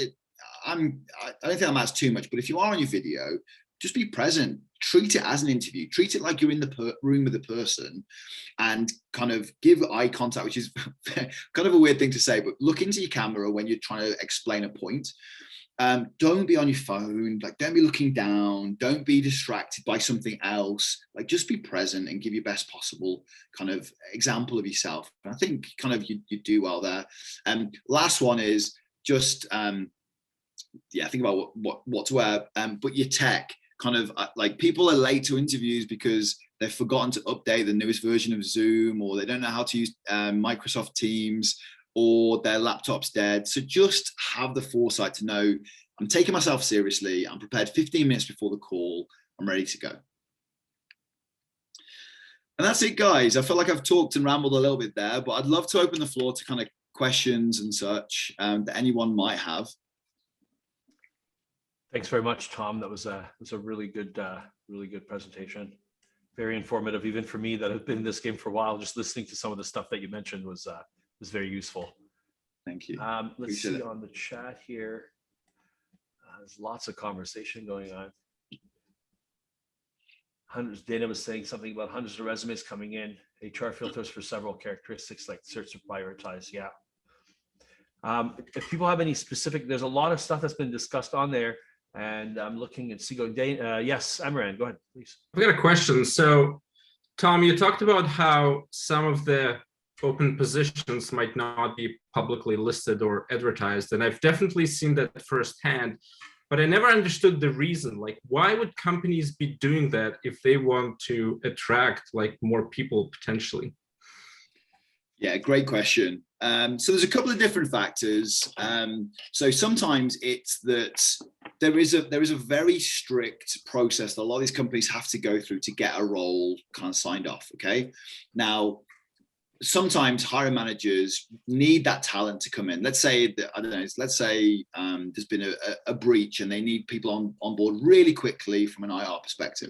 I don't think that matters too much, but if you are on your video, just be present. Treat it as an interview. Treat it like you're in the room with the person, and kind of give eye contact, which is kind of a weird thing to say, but look into your camera when you're trying to explain a point. Don't be on your phone, like don't be looking down, don't be distracted by something else, like just be present and give your best possible kind of example of yourself. And I think kind of you do well there. Last one is just think about what to wear, but your tech kind of like people are late to interviews because they've forgotten to update the newest version of Zoom, or they don't know how to use Microsoft Teams, or their laptop's dead. So just have the foresight to know, I'm taking myself seriously. I'm prepared 15 minutes before the call. I'm ready to go. And that's it, guys. I feel like I've talked and rambled a little bit there, but I'd love to open the floor to kind of questions and such that anyone might have. Thanks very much, Tom. That was a really good presentation. Very informative, even for me that have been in this game for a while. Just listening to some of the stuff that you mentioned was very useful. Thank you. Let's see on the chat here. There's lots of conversation going on. Dana was saying something about hundreds of resumes coming in. HR filters for several characteristics like search to prioritize. Yeah. If people have any specific, there's a lot of stuff that's been discussed on there, and I'm looking and see going. Yes, Amaran, go ahead, please. I've got a question. So, Tom, you talked about how some of the open positions might not be publicly listed or advertised, and I've definitely seen that firsthand, but I never understood the reason. Like, why would companies be doing that if they want to attract like more people potentially? Yeah, great question. So there's a couple of different factors. So sometimes it's that there is a very strict process that a lot of these companies have to go through to get a role kind of signed off. Okay, now sometimes hiring managers need that talent to come in. Let's say that, I don't know, let's say there's been a breach and they need people on board really quickly from an IR perspective.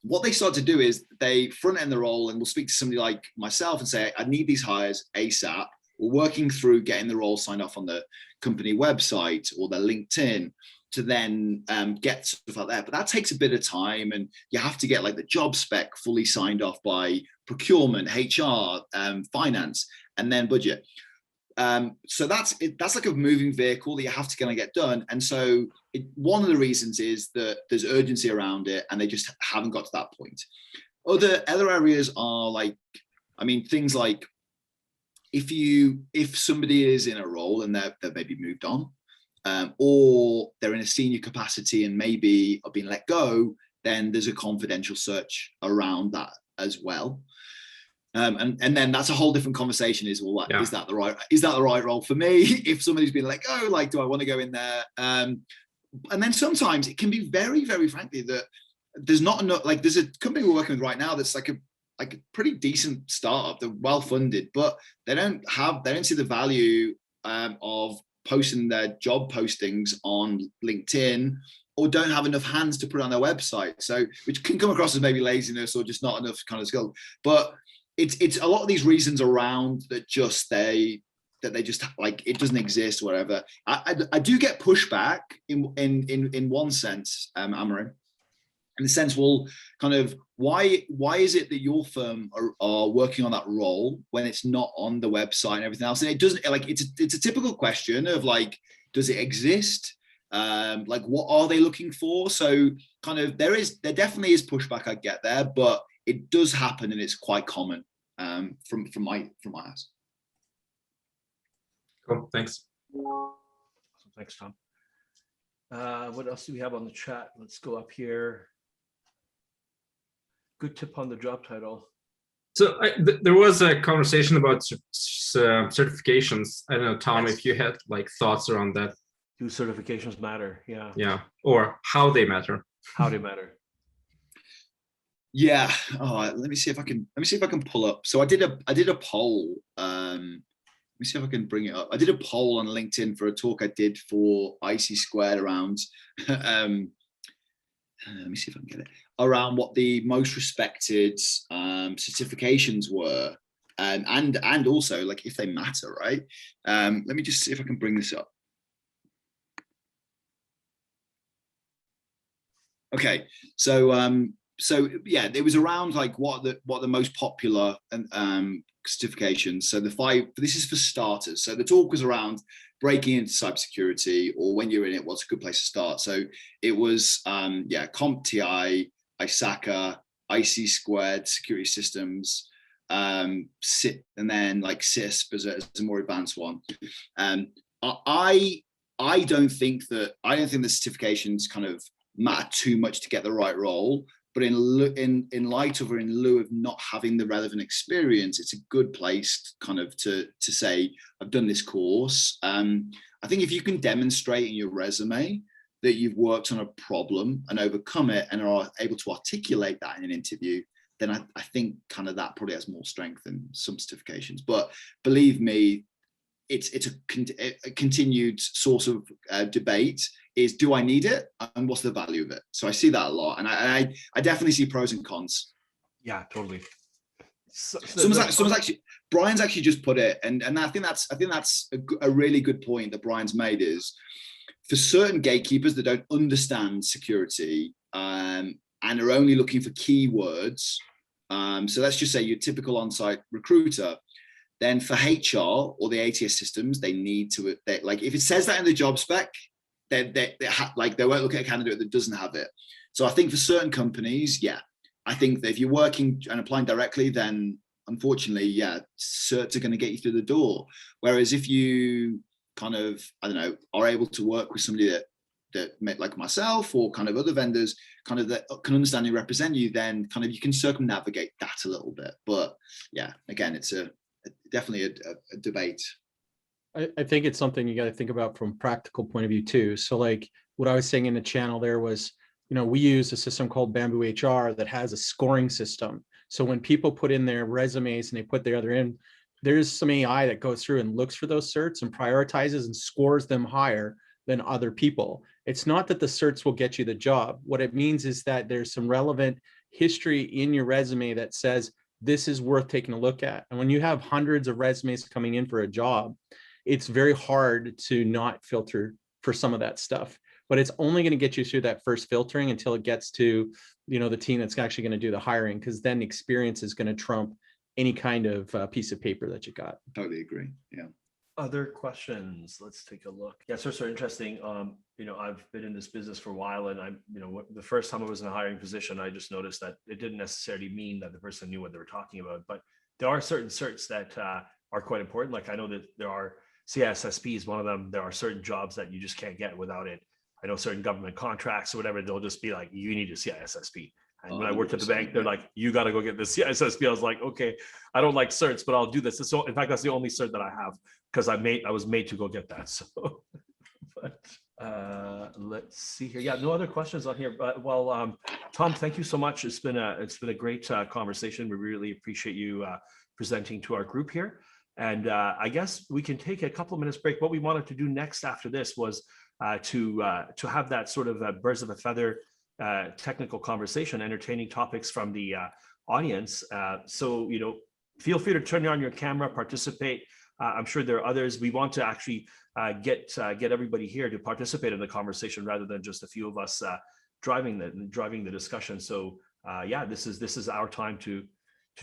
What they start to do is they front end the role, and we'll speak to somebody like myself and say, I need these hires ASAP. We're working through getting the role signed off on the company website or their LinkedIn to then get stuff out there. But that takes a bit of time, and you have to get like the job spec fully signed off by procurement, HR, finance, and then budget. So that's like a moving vehicle that you have to kind of get done. And so one of the reasons is that there's urgency around it, and they just haven't got to that point. Other areas are like, I mean, things like if somebody is in a role and they've maybe moved on, or they're in a senior capacity and maybe are being let go, then there's a confidential search around that as well. And then that's a whole different conversation. Is that the right role for me? If somebody's been let go, like, do I want to go in there? And then sometimes it can be very, very frankly that there's not enough. Like, there's a company we're working with right now that's like a pretty decent startup. They're well funded, but they don't see the value of posting their job postings on LinkedIn, or don't have enough hands to put on their website. So, which can come across as maybe laziness or just not enough kind of skill. But it's a lot of these reasons around that they just like, it doesn't exist, whatever. I do get pushback in one sense, Amarin, in the sense, well, kind of why is it that your firm are working on that role when it's not on the website and everything else? And it doesn't, like, it's a typical question of like, does it exist? Like, what are they looking for? So kind of there definitely is pushback, I get there, but it does happen, and it's quite common from my eyes. Cool, thanks. Thanks, Tom. What else do we have on the chat? Let's go up here. Good tip on the job title. So there was a conversation about certifications. I don't know, Tom, Yes. if you had like thoughts around that. Do certifications matter? Yeah. Yeah, or how they matter. How they matter. Yeah. Oh, let me see if I can pull up. So I did a poll. Let me see if I can bring it up. I did a poll on LinkedIn for a talk I did for IC Squared around. Let me see if I can get it. Around what the most respected certifications were, and also like if they matter, right? Let me just see if I can bring this up. Okay, so yeah, it was around like what the most popular certifications. So the 5. This is for starters. So the talk was around breaking into cybersecurity, or when you're in it, what's a good place to start. So it was CompTI, ISACA, IC squared, security systems, SIP, and then like CISP as a more advanced one. I don't think the certifications kind of matter too much to get the right role, but in light of, or in lieu of not having the relevant experience, it's a good place kind of to say, I've done this course. I think if you can demonstrate in your resume that you've worked on a problem and overcome it and are able to articulate that in an interview, then I think kind of that probably has more strength than some certifications. But believe me, it's a continued source of debate. Is, do I need it, and what's the value of it? So I see that a lot, and I definitely see pros and cons. Yeah, totally. Someone's actually, Brian's actually just put it, and I think that's a really good point that Brian's made, is for certain gatekeepers that don't understand security and are only looking for keywords. So let's just say your typical on-site recruiter. Then for HR or the ATS systems, they need to, like, if it says that in the job spec, they won't look at a candidate that doesn't have it. So I think for certain companies, yeah, I think that if you're working and applying directly, then unfortunately, yeah, certs are going to get you through the door. Whereas if you kind of, I don't know, are able to work with somebody that like myself or kind of other vendors kind of that can understand and represent you, then kind of you can circumnavigate that a little bit. But yeah, again, it's definitely a debate. I think it's something you got to think about from a practical point of view too. So like what I was saying in the channel there was, we use a system called Bamboo HR that has a scoring system. So when people put in their resumes and they put their other in, there's some AI that goes through and looks for those certs and prioritizes and scores them higher than other people. It's not that the certs will get you the job. What it means is that there's some relevant history in your resume that says this is worth taking a look at. And when you have hundreds of resumes coming in for a job, it's very hard to not filter for some of that stuff. But it's only going to get you through that first filtering until it gets to, the team that's actually going to do the hiring, because then experience is going to trump any kind of piece of paper that you got. Totally agree. Yeah. Other questions? Let's take a look. Yeah, so interesting. I've been in this business for a while, and I'm, the first time I was in a hiring position, I just noticed that it didn't necessarily mean that the person knew what they were talking about. But there are certain certs that are quite important. Like I know that there are CISSP is one of them. There are certain jobs that you just can't get without it. I know certain government contracts or whatever, they'll just be like, you need a CISSP. And when I worked at the bank, they're like, you got to go get the CISSP. I was like, okay, I don't like certs, but I'll do this. So in fact, that's the only cert that I have, because I was made to go get that. So, but let's see here. Yeah, no other questions on here. But Tom, thank you so much. It's been a great conversation. We really appreciate you presenting to our group here. And I guess we can take a couple of minutes break. What we wanted to do next after this was to have that sort of birds of a feather technical conversation, entertaining topics from the audience. So, feel free to turn on your camera, participate. I'm sure there are others. We want to actually get everybody here to participate in the conversation rather than just a few of us driving the discussion. So yeah, this is our time to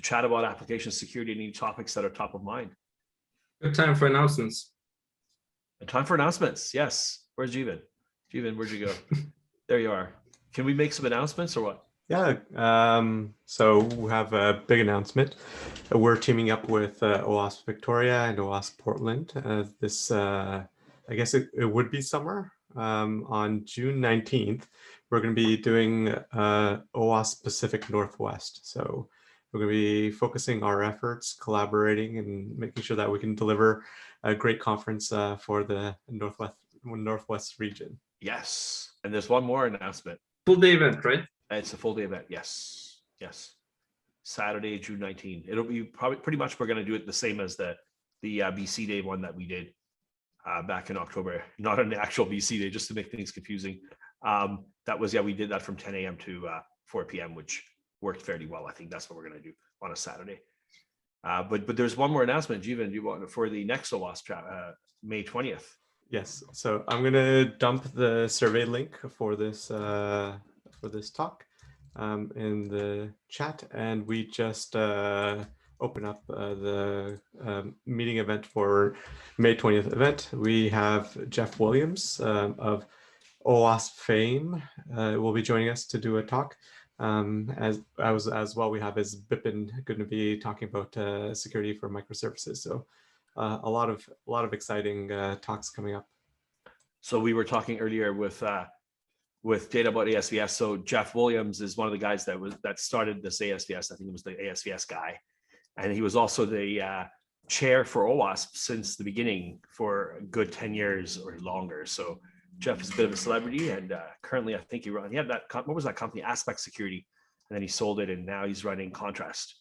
chat about application security and any topics that are top of mind. Good time for announcements. A time for announcements. Yes. Where's Jeevan? Jeevan, where'd you go? There you are. Can we make some announcements or what? Yeah. So we have a big announcement. We're teaming up with OWASP Victoria and OWASP Portland. This, I guess it would be summer. On June 19th, we're going to be doing OWASP Pacific Northwest. So we're going to be focusing our efforts, collaborating, and making sure that we can deliver a great conference for the Northwest region. Yes. And there's one more announcement. Full day event, right? It's a full day event. Yes. Yes. Saturday, June 19th. It'll be probably pretty much, we're going to do it the same as the BC Day one that we did back in October, not an actual BC Day, just to make things confusing. That was, we did that from 10 a.m. to 4 p.m., which worked fairly well. I think that's what we're going to do on a Saturday. But there's one more announcement. Jeevan, do you want for the next OWASP May 20th? Yes. So I'm going to dump the survey link for this for this talk in the chat, and we just open up the meeting event for May 20th event. We have Jeff Williams of OWASP fame will be joining us to do a talk. As well, we have is Bipin going to be talking about security for microservices. So a lot of exciting talks coming up. So we were talking earlier with data about ASVS. So Jeff Williams is one of the guys that started this ASVS. I think it was the ASVS guy, and he was also the chair for OWASP since the beginning for a good 10 years or longer. So Jeff is a bit of a celebrity, and currently I think he had that, what was that company, Aspect Security, and then he sold it, and now he's running Contrast.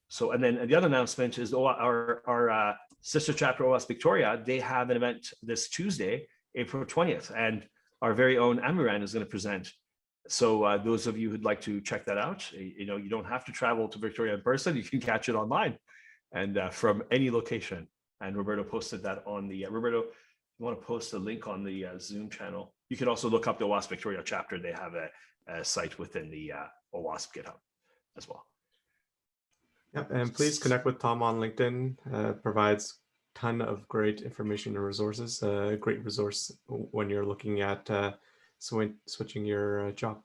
So, and then the other announcement is our sister chapter, OWASP Victoria, they have an event this Tuesday, April 20th, and our very own Amiran is going to present. So those of you who'd like to check that out, you don't have to travel to Victoria in person, you can catch it online and from any location. And Roberto posted that on the, Roberto, you want to post a link on the Zoom channel. You can also look up the OWASP Victoria chapter. They have a site within the OWASP GitHub as well. Yep, and please connect with Tom on LinkedIn. Provides a ton of great information and resources. Great resource when you're looking at switching your job.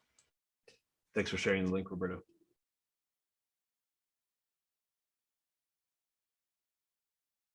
Thanks for sharing the link, Roberto.